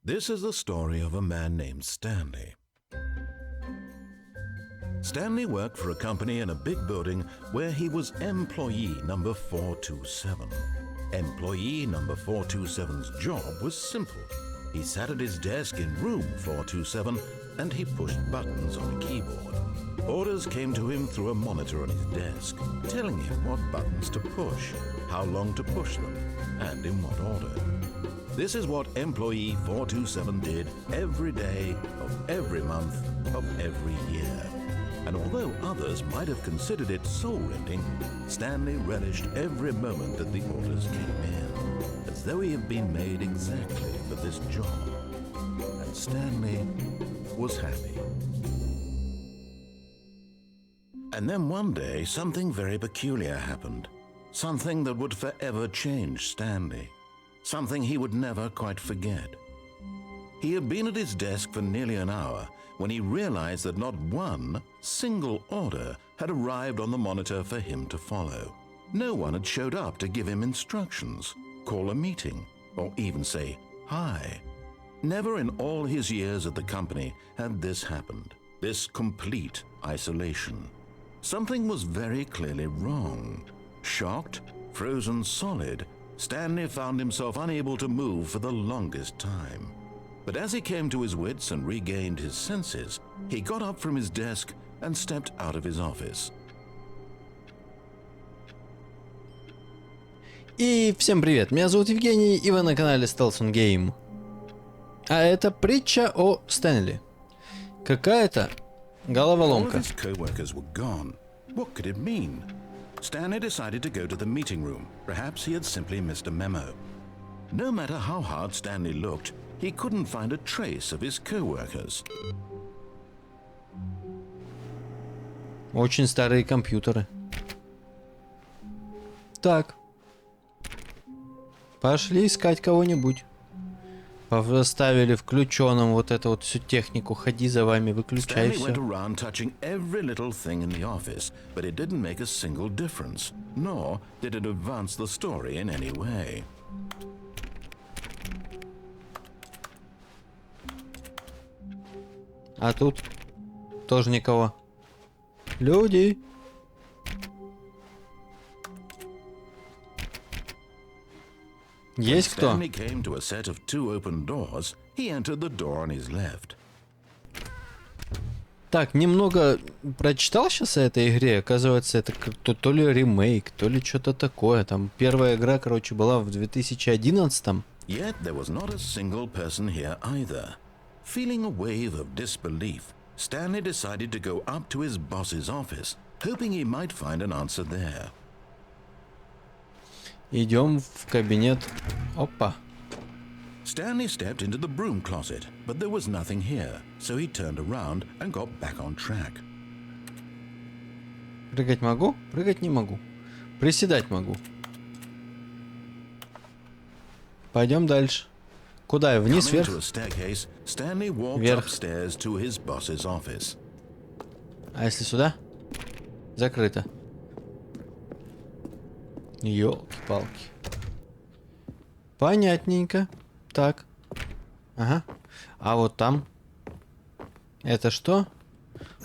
This is the story of a man named Stanley. Stanley worked for a company in a big building where he was employee number 427. Employee number 427's job was simple. He sat at his desk in room 427 and he pushed buttons on a keyboard. Orders came to him through a monitor on his desk, telling him what buttons to push, how long to push them, and in what order. This is what employee 427 did every day of every month of every year. And although others might have considered it soul-rending, Stanley relished every moment that the orders came in, as though he had been made exactly for this job. And Stanley was happy. And then one day, something very peculiar happened. Something that would forever change Stanley. Something he would never quite forget. He had been at his desk for nearly an hour when he realized that not one single order had arrived on the monitor for him to follow. No one had showed up to give him instructions, call a meeting, or even say hi. Never in all his years at the company had this happened, this complete isolation. Something was very clearly wrong. Shocked, frozen solid, Stanley found himself unable to move for the longest time. But as he came to his wits and regained his senses, he got up from his desk and stepped out of his office. И всем привет, меня зовут Евгений, и вы на канале Stanley Game. А это притча о Стэнли. Какая-то головоломка. All of his co-workers were gone. What could it mean? Stanley decided to go to the meeting room. Perhaps he had simply missed a memo. No matter how hard Stanley looked, he couldn't find a trace of his co-workers. Очень старые компьютеры. Так. Пошли искать кого-нибудь. Поставили включенным вот эту вот всю технику. Ходи за вами, выключай все. Stanley went around touching every little thing in the office, but it didn't make a single difference, nor did it advance the story in any way. А тут тоже никого. Люди. Есть кто? Stanley came to a set of two open doors. He entered the door on his left. Так, немного прочитал сейчас о этой игре. Оказывается, это то ли ремейк, то ли что-то такое. Там первая игра, короче, была в 2011-м. Yet there was not a single person here either. Feeling a wave of disbelief, Stanley decided to go up to his boss's office, hoping he might find an answer there. Идем в кабинет. Опа. Stanley stepped into the broom closet, but there was nothing here, so he turned around and got back on track. Прыгать могу? Прыгать не могу. Приседать могу. Пойдем дальше. Куда я? Вниз, вверх? Вверх. А если сюда? Закрыто. Ёлки-палки. Понятненько. Так. Ага. А вот там. Это что?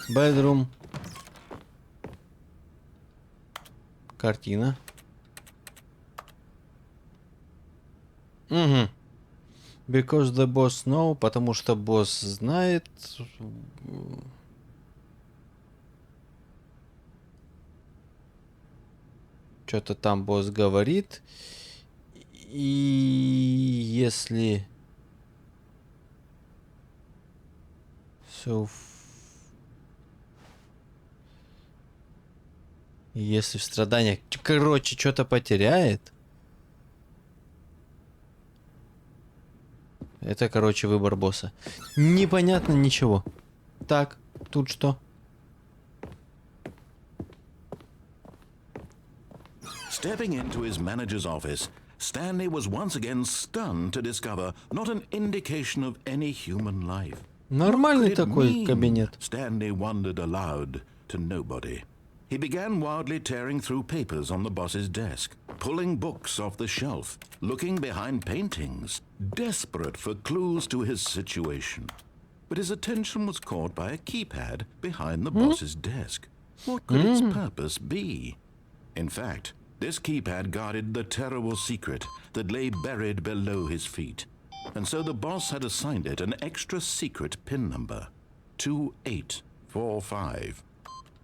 Bedroom. Картина. Угу. Because the boss know, потому что босс знает. Что-то там босс говорит. И если... Если в страданиях... Короче, что-то потеряет. Это, короче, выбор босса. Непонятно ничего. Так, тут что? Stepping into his manager's office, Stanley was once again stunned to discover not an indication of any human life. Нормальный такой кабинет. Stanley wondered aloud to nobody. He began wildly tearing through papers on the boss's desk, pulling books off the shelf, looking behind paintings, desperate for clues to his situation. But his attention was caught by a keypad behind the boss's desk. What could its purpose be? In fact, this keypad guarded the terrible secret that lay buried below his feet. And so the boss had assigned it an extra secret PIN number, 2845.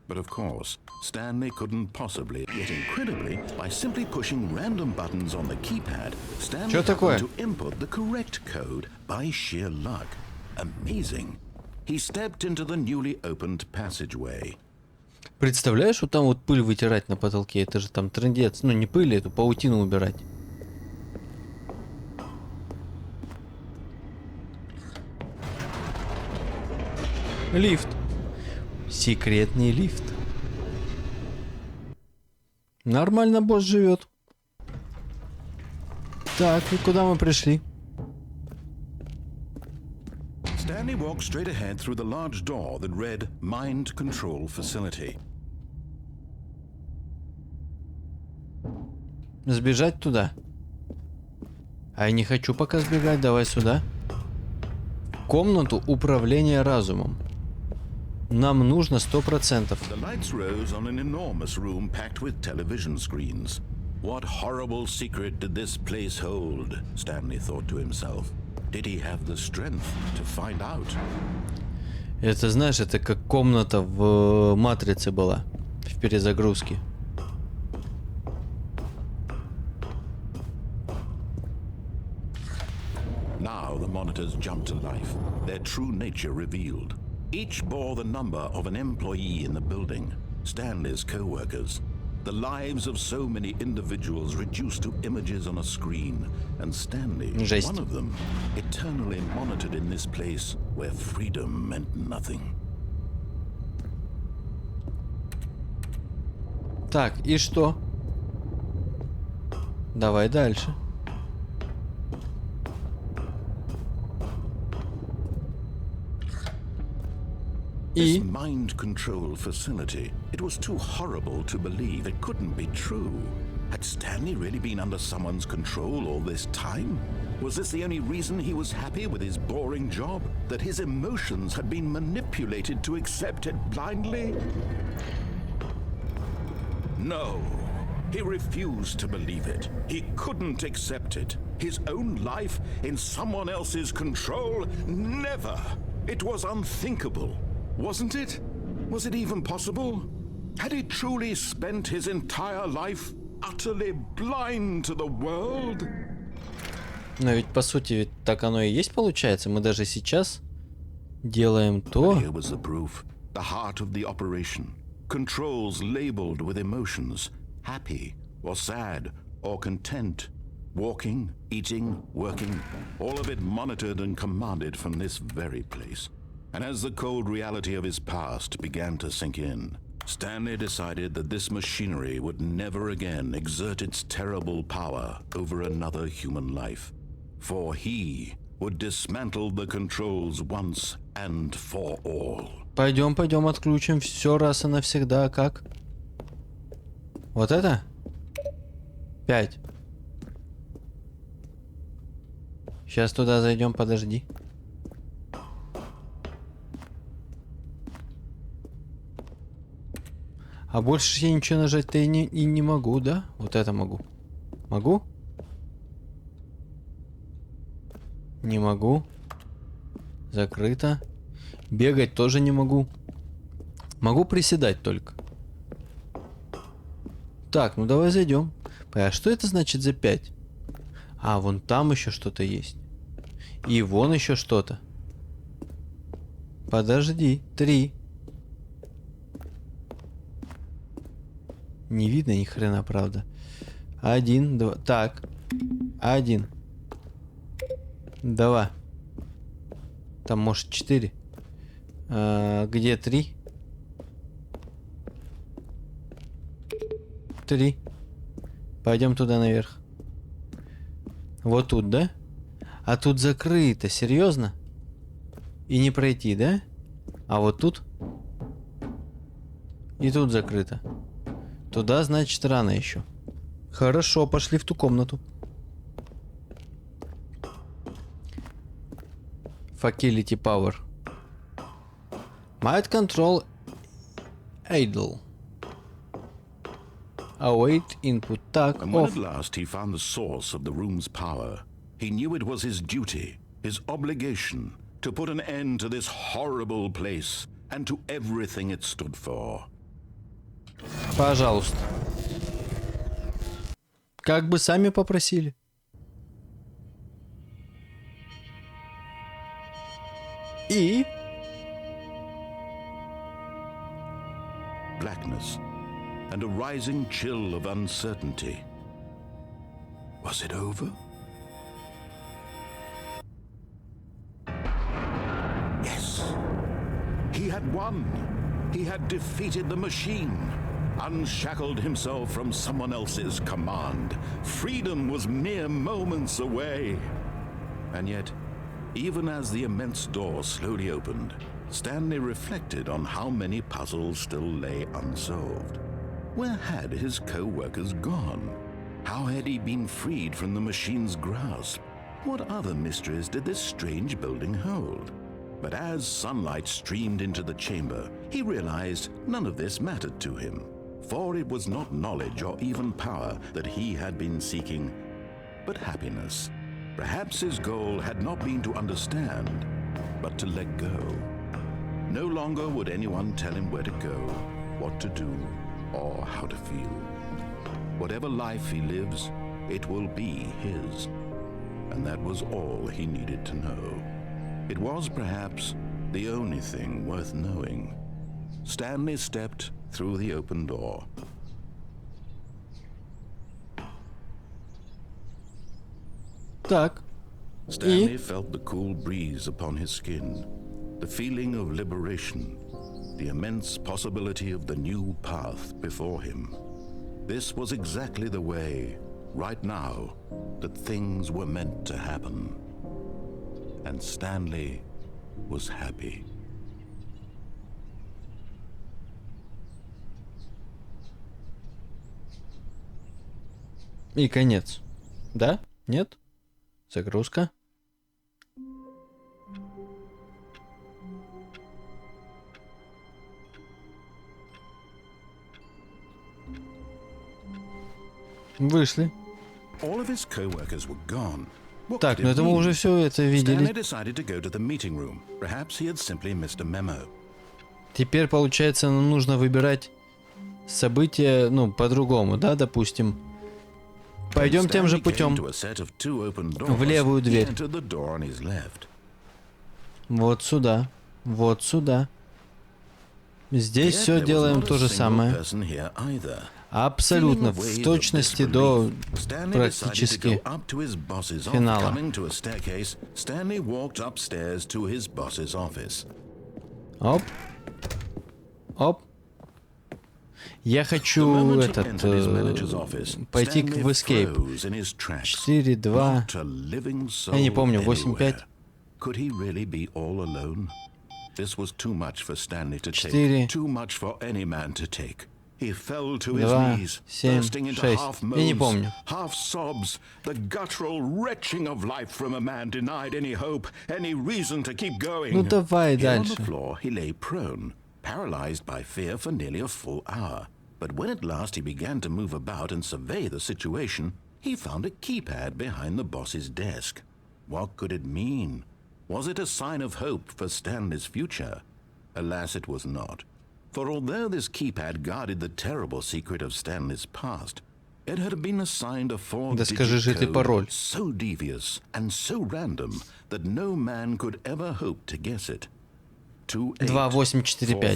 But of course, Stanley couldn't possibly, yet incredibly, by simply pushing random buttons on the keypad, Stanley happened to input the correct code by sheer luck. Amazing. He stepped into the newly opened passageway. Представляешь, вот там вот пыль вытирать на потолке, это же там трындец. Ну не пыль, эту паутину убирать. Лифт. Секретный лифт. Нормально босс живет. Так, и куда мы пришли? Stanley walked straight ahead through the large door that read Mind Control Facility. Сбежать туда. А я не хочу пока сбегать, давай сюда. Комнату управления разумом. Нам нужно 100%. The lights rose on an enormous room packed with television screens. What horrible secret did this place hold? Stanley thought to himself. Did he have the strength to find out? Это, знаешь, это как комната в «Матрице» была. В перезагрузке. Now the monitors jumped to life, their true nature revealed. Each bore the number of an employee in the building, Stanley's co-workers. The lives of so many individuals reduced to images on a screen, and Stanley, one of them, eternally monitored in this place where freedom meant nothing. Так, и что? Давай дальше. This mind control facility, it was too horrible to believe it couldn't be true. Had Stanley really been under someone's control all this time? Was this the only reason he was happy with his boring job? That his emotions had been manipulated to accept it blindly? No. He refused to believe it. He couldn't accept it. His own life in someone else's control? Never. It was unthinkable. Wasn't it? Was it even possible? Had he truly spent his entire life utterly blind to the world? Но ведь по сути ведь так оно и есть получается. Мы даже сейчас делаем то. Here was the proof. The heart of the operation. Controls labeled with emotions. Happy or sad or content. Walking, eating, working. All of it monitored and commanded from this very place. And as the cold reality of his past began to sink in, Stanley decided that this machinery would never again exert its terrible power over another human life. For he would dismantle the controls once and for all. Пойдем, пойдем, отключим все раз и навсегда. Как? Вот это? 5. Сейчас туда зайдем, подожди. А больше я ничего нажать-то и не могу, да? Вот это могу. Могу? Не могу. Закрыто. Бегать тоже не могу. Могу приседать только. Так, ну давай зайдем. А что это значит за 5? А, вон там еще что-то есть. И вон еще что-то. Подожди. 3. Не видно ни хрена, правда. 1, 2. Так. 1. 2. Там может 4. Где 3? 3. Пойдем туда наверх. Вот тут, да? А тут закрыто. Серьезно? И не пройти, да? А вот тут? И тут закрыто. Туда, значит, рано еще. Хорошо, пошли в ту комнату. Facility Power. Might control idle. Await input tag And when off. at last he found the source of the room's power, he knew it was his duty, his obligation, to put an end to this horrible place and to everything it stood for. Пожалуйста. Как бы сами попросили. И... Blackness and a rising chill of uncertainty. Was it over? Yes. He had won. He had defeated the machine, unshackled himself from someone else's command. Freedom was mere moments away. And yet, even as the immense door slowly opened, Stanley reflected on how many puzzles still lay unsolved. Where had his co-workers gone? How had he been freed from the machine's grasp? What other mysteries did this strange building hold? But as sunlight streamed into the chamber, he realized none of this mattered to him, for it was not knowledge or even power that he had been seeking, but happiness. Perhaps his goal had not been to understand, but to let go. No longer would anyone tell him where to go, what to do, or how to feel. Whatever life he lives, it will be his. And that was all he needed to know. It was perhaps the only thing worth knowing. Stanley stepped through the open door. Так. Stanley felt the cool breeze upon his skin, the feeling of liberation, the immense possibility of the new path before him. This was exactly the way, right now, that things were meant to happen. And Stanley was happy. И конец. Да? Нет? Загрузка. Вышли. All of his co-workers were gone. What Так, could ну it это мы mean? уже все это Stanley видели. decided to go to the meeting room. Perhaps he had simply missed a memo. Теперь, получается, нам нужно выбирать события, ну, по-другому, да, допустим. Пойдем тем же Stanley came путем. to a set of two open doors. В левую He дверь. entered the door on his left. Вот сюда. Вот сюда. Здесь Yet все there was делаем not a то же single самое. person here either. Абсолютно, Feeling a в wave of точности до disbelief, Stanley decided to практически go up to his boss's office. финала. Coming to a staircase, Stanley walked upstairs to his boss's office. Оп. Оп. Я The хочу moment he этот entered his manager's office, пойти в Stanley Escape. froze in his tracks. 4, 2. Not a living soul Я не помню, 8, 5. anywhere. Could he really be all alone? This was too much for Stanley to 4. take. Too much for any man to take. He fell to his 2, knees, 7, bursting into 6. half Я не moans, помню. half sobs, the guttural retching of life from a man denied any hope, any reason to keep going. Ну давай Here on дальше. the floor, he lay prone, paralyzed by fear for nearly a full hour. But when at last he began to move about and survey the situation, he found a keypad behind the boss's desk. What could it mean? Was it a sign of hope for Stanley's future? Alas, it was not. For although this keypad guarded the terrible secret of Stanley's past, it had been assigned a Да скажи же ты four-digit пароль. code so devious and so random that no man could ever hope to guess it. 2, 8, 2, 8, 4, 5. 5.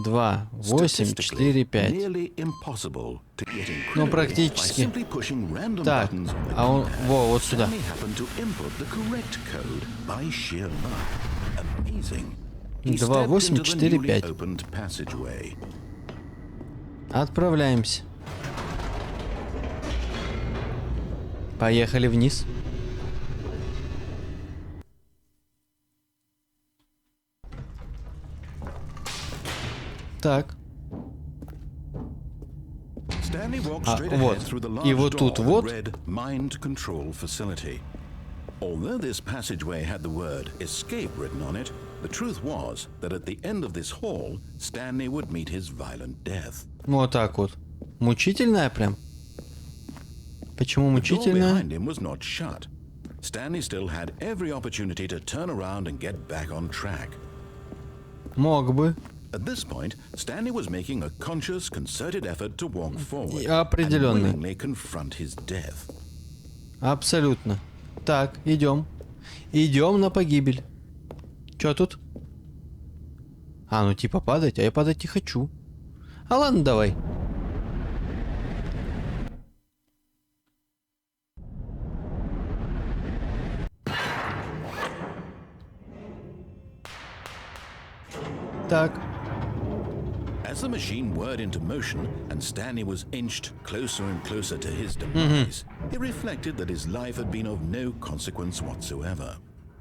2, 8, 4, 5. Nearly impossible to get Ну, incredibly практически. by simply pushing random Так, buttons on the а он... keypad. Во, вот сюда. Stanley happened to input the correct code by sheer luck. Amazing. He 2, stepped 8, into the 4, newly 5. opened passageway. Отправляемся. Поехали вниз. Так. Stanley walked А, straight вот. ahead through the И large вот тут door вот. that read Mind Control Facility. Although this passageway had the word escape written on it, the truth was that at the end of this hall, Stanley would meet his violent death. Вот так вот. Мучительная прям. Почему The door мучительная? behind him was not shut. Stanley still had every opportunity to turn around and get back on track. Мог бы. At this point, Stanley was making a conscious, concerted effort to walk forward and Определенно. willingly confront his death. Абсолютно. Так, идем. Идем на погибель. Чё тут? А, ну типа падать, а я падать не хочу. А ладно, давай. Так. As the machine whirred into motion and Stanley was inched closer and closer to his demise, he reflected that his life had been of no consequence whatsoever.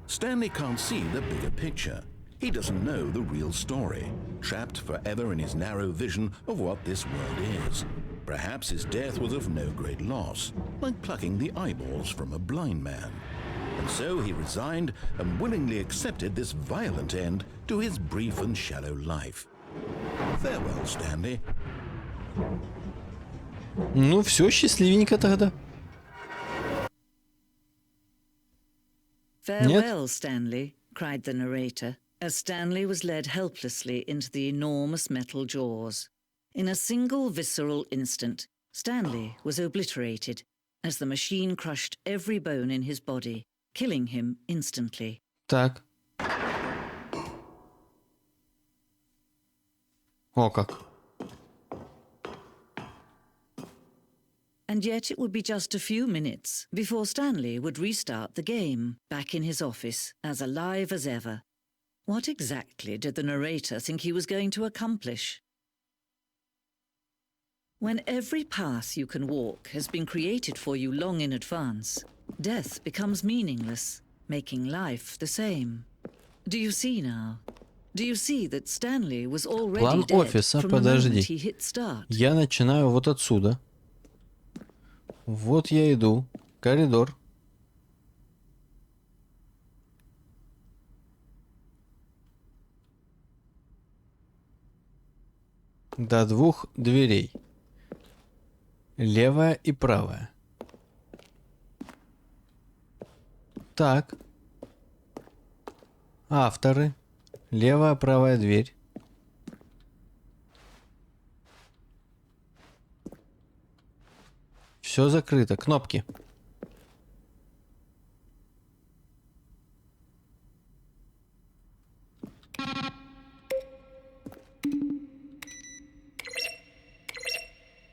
Stanley can't see the bigger picture. He doesn't know the real story, trapped forever in his narrow vision of what this world is. Perhaps his death was of no great loss, like plucking the eyeballs from a blind man. And so he resigned and willingly accepted this violent end to his brief and shallow life. Farewell, Stanley. Ну все, счастливенько тогда. Farewell, Stanley, cried the narrator, as Stanley was led helplessly into the enormous metal jaws. In a single visceral instant, Stanley was obliterated as the machine crushed every bone in his body, killing him instantly. Так. О как. And yet it would be just a few minutes before Stanley would restart the game, back in his office, as alive as ever. What exactly did the narrator think he was going to accomplish? When every path you can walk has been created for you long in advance, death becomes meaningless, making life the same. Do you see now? Do you see that Stanley was already План dead офиса, from the moment подожди. he hit start? Я начинаю вот отсюда. Вот я иду. Коридор. До двух дверей. Левая и правая. Так. Авторы. Левая, правая дверь. Все закрыто. Кнопки.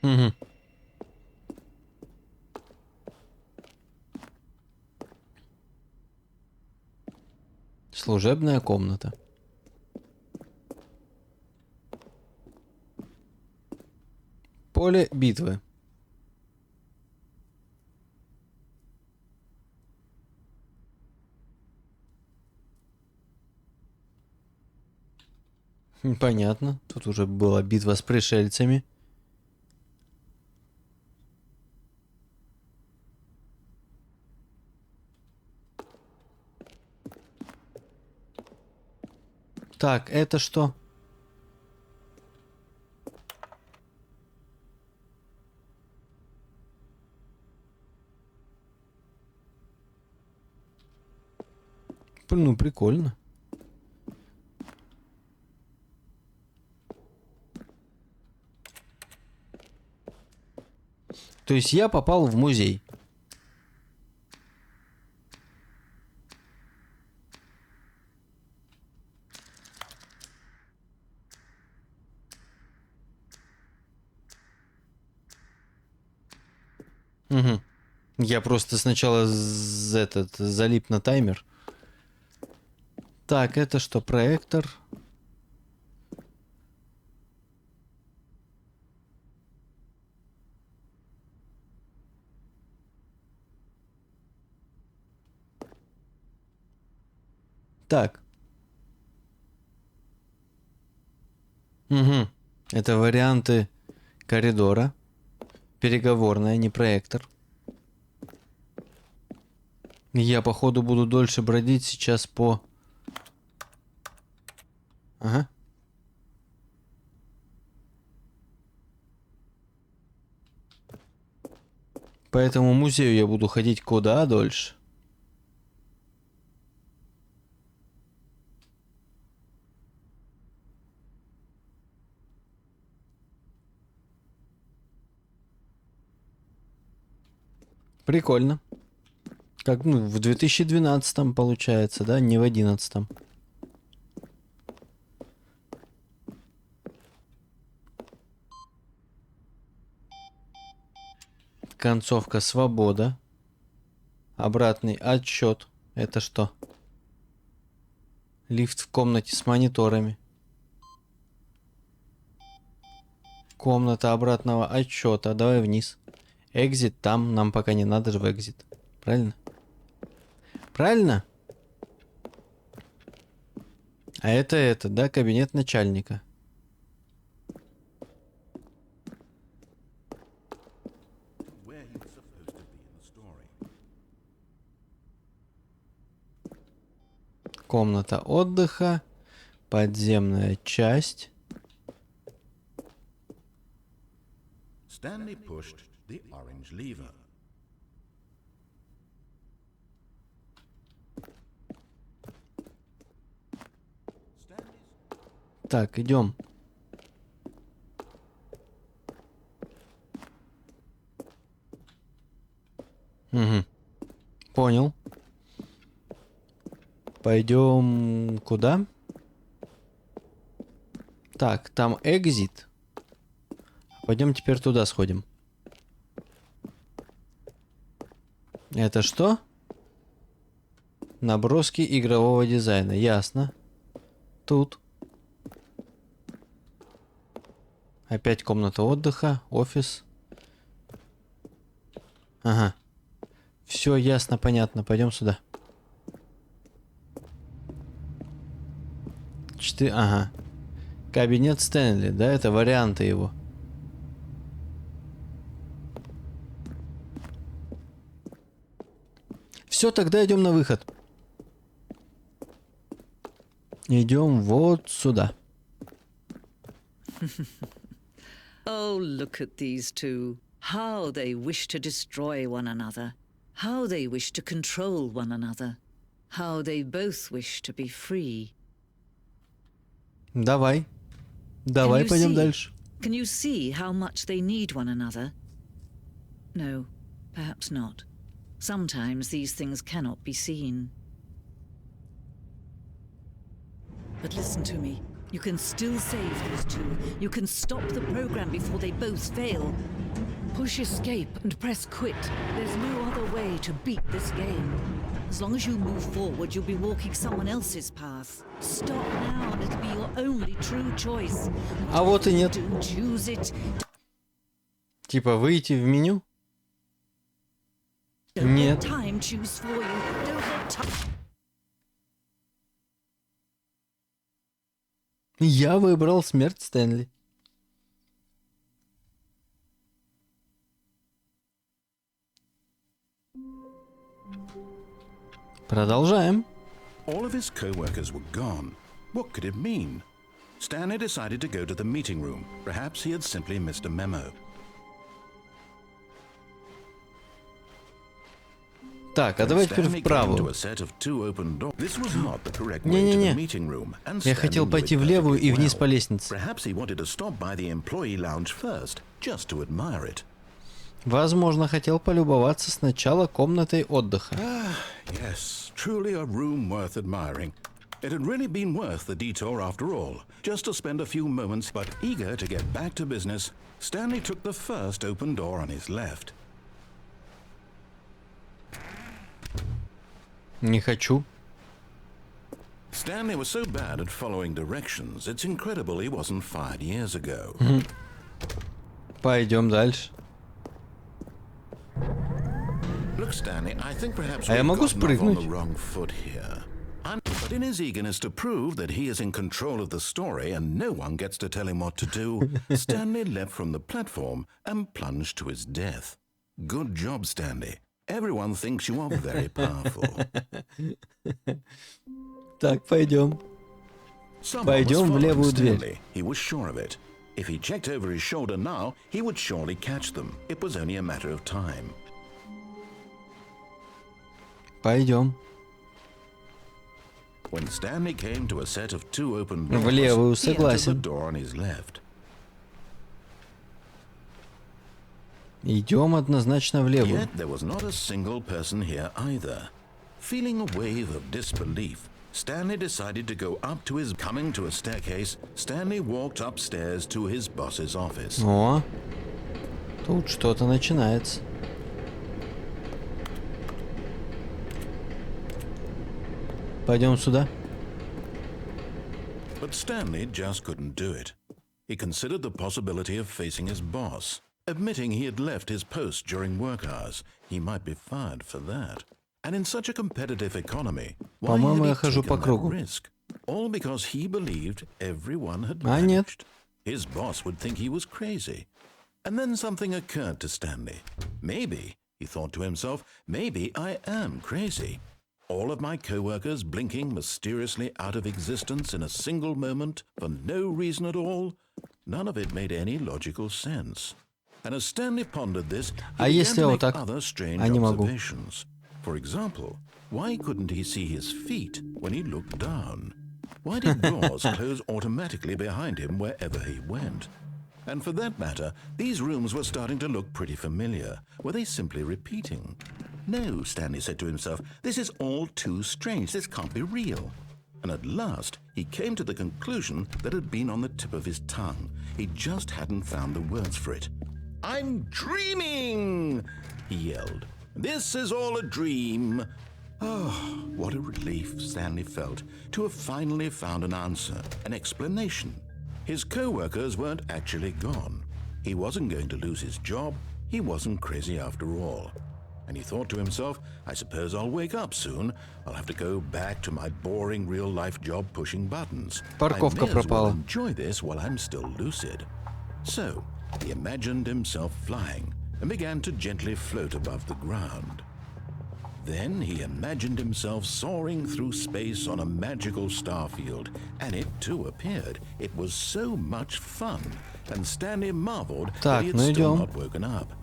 Угу. Служебная комната. Поле битвы. Понятно. Тут уже была битва с пришельцами. Так, это что? Ну, прикольно. То есть я попал в музей. Угу. Я просто сначала залип на таймер. Так, это что, проектор? Так. Угу. Это варианты коридора. переговорная, не проектор. Я, походу, буду дольше бродить сейчас по... Ага. По этому музею я буду ходить куда дольше. Прикольно. Как, ну, в 2012 получается, да? Не в 2011. Концовка свобода. Обратный отсчет. Это что? Лифт в комнате с мониторами. Комната обратного отсчета. Давай вниз. Экзит там. Нам пока не надо же в экзит. Правильно? Правильно? А это, да, кабинет начальника. Комната отдыха. Подземная часть. Stanley pushed the orange lever. Так, идем. Угу. Понял. Пойдем куда? Так, там экзит. Пойдем теперь туда сходим. Это что? Наброски игрового дизайна. Ясно. Тут. Опять комната отдыха, офис. Ага. Все ясно, понятно. Пойдем сюда. Ага. Кабинет Стэнли, да, это варианты его. Все, тогда идем на выход. Идем вот сюда. Oh, look at these two. How they wish to destroy one another. How they wish to control one another. How they both wish to be free. Давай. Давай пойдем дальше. Can you see how much they need one another? No, perhaps not. Sometimes these things cannot be seen. But listen to me. You can still save those two. You can stop the program before they both fail. Push escape and press quit. There's no other way to beat this game. As long as you move forward, you'll be walking someone else's path. Stop now and it'll be your only true choice. А вот и нет. Choose it. Типа выйти в меню? Нет. Time choose for you. Don't let time. Я выбрал смерть Стэнли. Продолжаем. All of his co-workers were gone. What could it mean? Stanley decided to go to the meeting room. Perhaps he had simply missed a memo. Так, а давай теперь вправо. Не-не-не. Я хотел пойти влево и вниз по лестнице. Возможно, хотел полюбоваться сначала комнатой отдыха. Yes, truly a room worth admiring. It had really been worth the detour after all, just to spend a few moments. But eager to get back to business, Stanley took the first open door on his left. Не хочу. Stanley was so bad at following directions, it's incredible he wasn't fired years ago. Пойдем дальше. Look, Stanley, I think perhaps А я we've могу gotten off on спрыгнуть? the wrong foot here. But in his eagerness to prove that he is in control of the story and no one gets to tell him what to do, Stanley leapt from the platform and plunged to his death. Good job, Stanley. Everyone thinks you are very powerful. Так, пойдем. Someone was Пойдем в following левую дверь. Stanley. He was sure of it. If he checked over his shoulder now, he would surely catch them. It was only a matter of time. Пойдем. When Stanley came to a set of two open В doors, левую he entered the согласен. door on his left. Идем однозначно в левую. Yet there was not a single person here either. Feeling a wave of disbelief, Stanley decided to go up to his... Coming to a staircase, Stanley walked upstairs to his boss's office. О, тут что-то начинается. Пойдем сюда. But Stanley just couldn't do it. He considered the possibility of facing his boss. Admitting he had left his post during work hours, he might be fired for that. And in such a competitive economy, why По-моему, had я he хожу taken по that кругу. risk? All because he believed everyone had А нет. vanished. His boss would think he was crazy. And then something occurred to Stanley. Maybe, he thought to himself, maybe I am crazy. All of my co-workers blinking mysteriously out of existence in a single moment for no reason at all. None of it made any logical sense. And as Stanley pondered this, he А began если to вот make так? other strange А не могу. observations. For example, why couldn't he see his feet when he looked down? Why did doors close automatically behind him wherever he went? And for that matter, these rooms were starting to look pretty familiar. Were they simply repeating? No, Stanley said to himself, this is all too strange. This can't be real. And at last, he came to the conclusion that had been on the tip of his tongue. He just hadn't found the words for it. I'm dreaming, he yelled. This is all a dream. Oh, what a relief Stanley felt to have finally found an answer, an explanation. His co-workers weren't actually gone. He wasn't going to lose his job. He wasn't crazy after all. And he thought to himself, I suppose I'll wake up soon. I'll have to go back to my boring real-life job pushing buttons. Парковка I may as well пропала. enjoy this while I'm still lucid. So, he imagined himself flying and began to gently float above the ground. Then he imagined himself soaring through space on a magical starfield, and it too appeared. It was so much fun, and Stanley marveled that he had ну still идем. not woken up.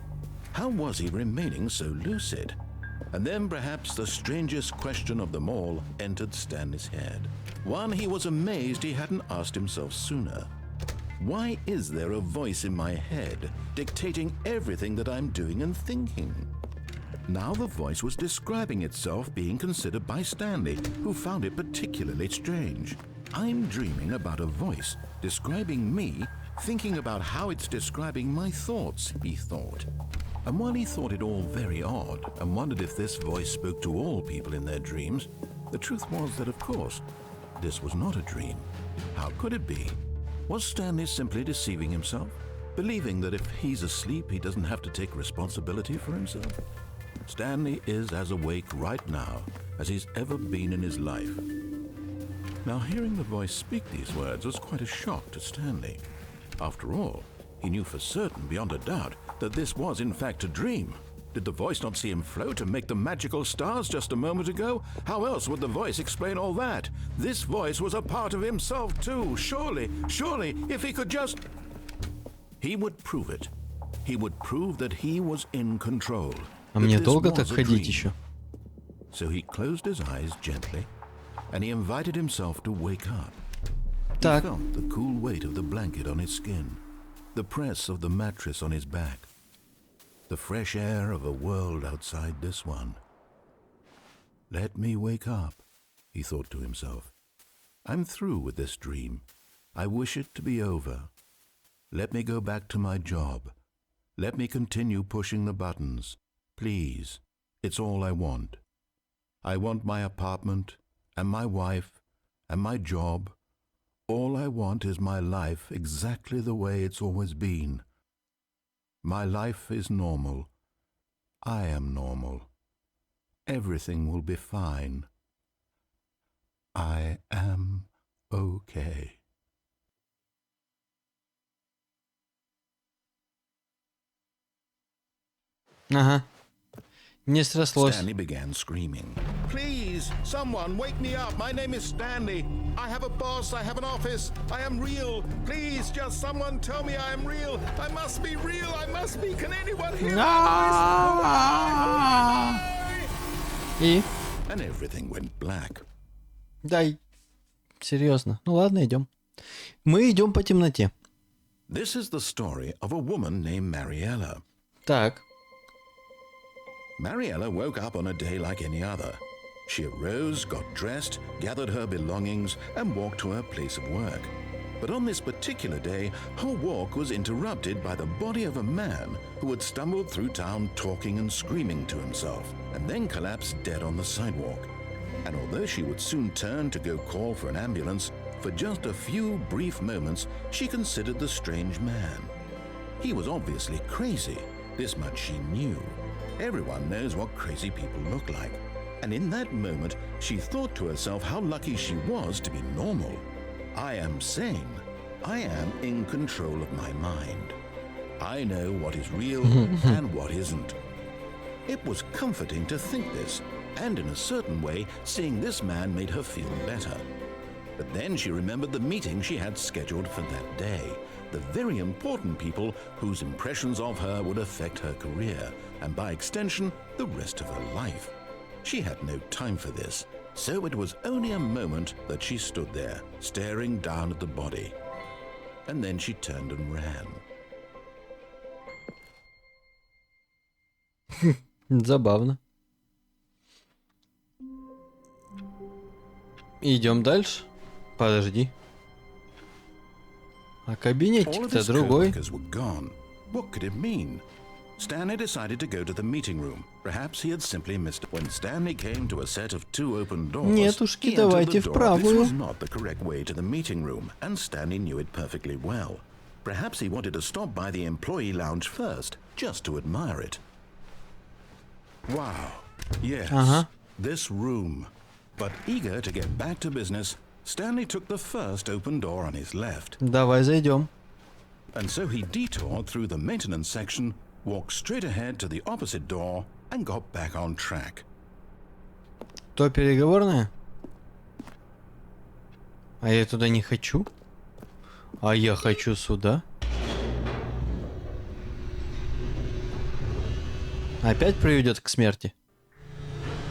How was he remaining so lucid? And then perhaps the strangest question of them all entered Stanley's head. One he was amazed he hadn't asked himself sooner. Why is there a voice in my head dictating everything that I'm doing and thinking? Now the voice was describing itself being considered by Stanley, who found it particularly strange. I'm dreaming about a voice describing me, thinking about how it's describing my thoughts, he thought. And while he thought it all very odd and wondered if this voice spoke to all people in their dreams, the truth was that, of course, this was not a dream. How could it be? Was Stanley simply deceiving himself, believing that if he's asleep, he doesn't have to take responsibility for himself? Stanley is as awake right now as he's ever been in his life. Now, hearing the voice speak these words was quite a shock to Stanley. After all, he knew for certain, beyond a doubt, that this was in fact a dream. Did the voice not see him float and make the magical stars just a moment ago? How else would the voice explain all that? This voice was a part of himself too. Surely, if he could just... He would prove it. He would prove that he was in control. А that мне this долго was так a ходить dream. еще? So he closed his eyes gently, and he invited himself to wake up. Так. He felt the cool weight of the blanket on his skin, the press of the mattress on his back, the fresh air of a world outside this one. Let me wake up, he thought to himself. I'm through with this dream. I wish it to be over. Let me go back to my job. Let me continue pushing the buttons. Please, it's all I want. I want my apartment, and my wife, and my job. All I want is my life exactly the way it's always been. My life is normal. I am normal. Everything will be fine. I am okay. Ага. Не срослось. Stanley began screaming. Please, someone, wake me up. My name is Stanley. I have a boss. I have an office. I am real. Please, just someone tell me I am real. I must be real. I must be. Can anyone hear my voice? И? And everything went black. Дай. Серьезно. Ну ладно, идем. Мы идем по темноте. This is the story of a woman named Mariella. Так. Mariella woke up on a day like any other. She arose, got dressed, gathered her belongings, and walked to her place of work. But on this particular day, her walk was interrupted by the body of a man who had stumbled through town talking and screaming to himself, and then collapsed dead on the sidewalk. And although she would soon turn to go call for an ambulance, for just a few brief moments she considered the strange man. He was obviously crazy, this much she knew. Everyone knows what crazy people look like. And in that moment, she thought to herself how lucky she was to be normal. I am sane. I am in control of my mind. I know what is real and what isn't. It was comforting to think this, and in a certain way, seeing this man made her feel better. But then she remembered the meeting she had scheduled for that day. The very important people whose impressions of her would affect her career, and by extension, the rest of her life. She had no time for this, so it was only a moment that she stood there, staring down at the body. And then she turned and ran. Забавно. Идем дальше. Подожди. А кабинетик-то другой. What could it mean? Stanley decided to go to the meeting room. Perhaps he had simply missed it. When Stanley came to a set of two open doors, Нетушки, he entered давайте the в door. правую. This was not the correct way to the meeting room, and Stanley knew it perfectly well. Perhaps he wanted to stop by the employee lounge first, just to admire it. Wow. Yes. This room. But eager to get back to business, Stanley took the first open door on his left. Давай зайдем. And so he detoured through the maintenance section, walked straight ahead to the opposite door, and got back on track. То переговорная? А я туда не хочу. А я хочу сюда. Опять приведет к смерти.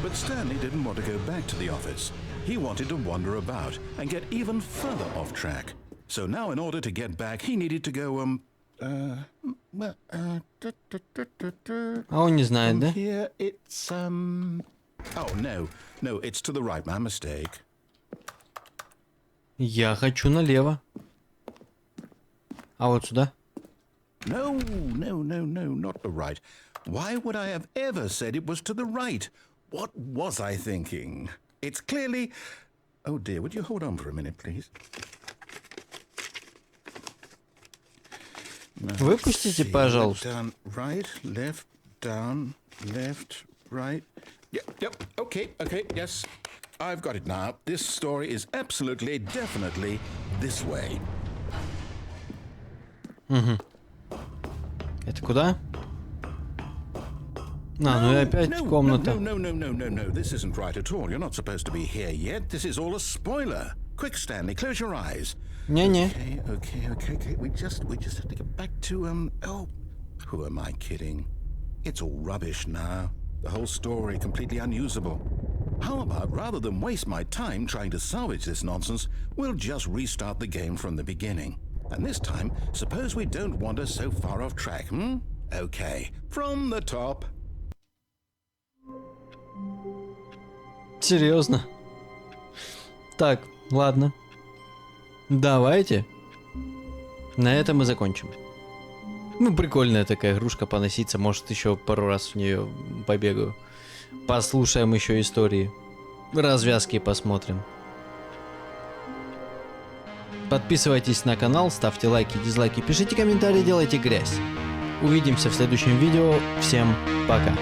But Stanley didn't want to go back to the office. He wanted to wander about and get even further off track. So now in order to get back, he needed to go, А он не знает, да? Here it's, Oh, no, it's to the right, my mistake. Я хочу налево. А вот сюда? No, not the right. Why would I have ever said it was to the right? What was I thinking? It's clearly... Oh dear, would you hold on for a minute, please? Выпустите, пожалуйста. Down, right, down, left, right. Yep, okay, yes. I've got it now. This story is absolutely, definitely this way. Это куда? Ну и опять комната. No. This isn't right at all. You're not supposed to be here yet. This is all a spoiler. Quick, Stanley, close your eyes. Не-не. Okay. We just have to get back to, Oh, who am I kidding? It's all rubbish now. The whole story completely unusable. How about, rather than waste my time trying to salvage this nonsense, we'll just restart the game from the beginning. And this time, suppose we don't wander so far off track, Okay, from the top. Серьезно? Так, ладно. Давайте. На этом и закончим. Ну, прикольная такая игрушка, поноситься. Может, еще пару раз в нее побегаю. Послушаем еще истории. Развязки посмотрим. Подписывайтесь на канал, ставьте лайки, дизлайки, пишите комментарии, делайте грязь. Увидимся в следующем видео. Всем пока.